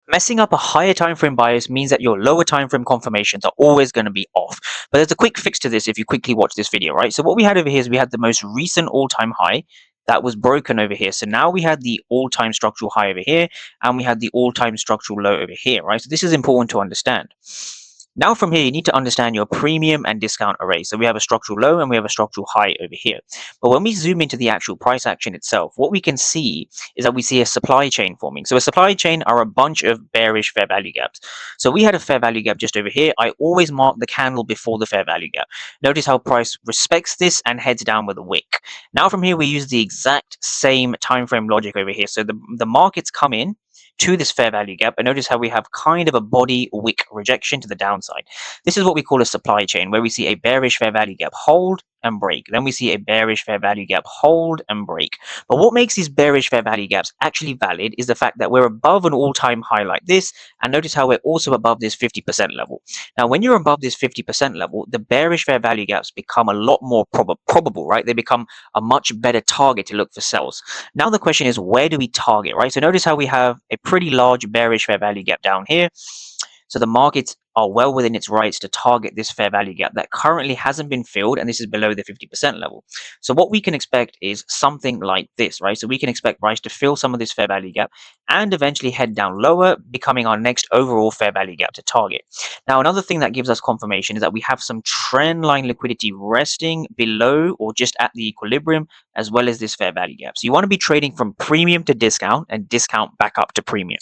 Messing up a higher time frame bias means that your lower time frame confirmations are always going to be off. But there's a quick fix to this if you quickly watch this video, right? So what we had over here is we had the most recent all-time high that was broken over here. So now we had the all-time structural high over here, and we had the all-time structural low over here, right? So this is important to understand. Now from here, you need to understand your premium and discount array. So we have a structural low and we have a structural high over here. But when we zoom into the actual price action itself, what we can see is that we see a supply chain forming. So a supply chain are a bunch of bearish fair value gaps. So we had a fair value gap just over here. I always mark the candle before the fair value gap. Notice how price respects this and heads down with a wick. Now from here, we use the exact same time frame logic over here. So the markets come in to this fair value gap, and notice how we have kind of a body wick rejection to the downside. This is what we call a supply chain, where we see a bearish fair value gap hold and break. Then we see a bearish fair value gap hold and break. But what makes these bearish fair value gaps actually valid is the fact that we're above an all-time high like this, and notice how we're also above this 50% level. Now, when you're above this 50% level, the bearish fair value gaps become a lot more probable, right? They become a much better target to look for sells. Now the question is, where do we target, right? So notice how we have a pretty large bearish fair value gap down here. So the markets are well within its rights to target this fair value gap that currently hasn't been filled, and this is below the 50% level. So what we can expect is something like this, right? So we can expect price to fill some of this fair value gap and eventually head down lower, becoming our next overall fair value gap to target. Now, another thing that gives us confirmation is that we have some trend line liquidity resting below or just at the equilibrium, as well as this fair value gap. So you want to be trading from premium to discount and discount back up to premium.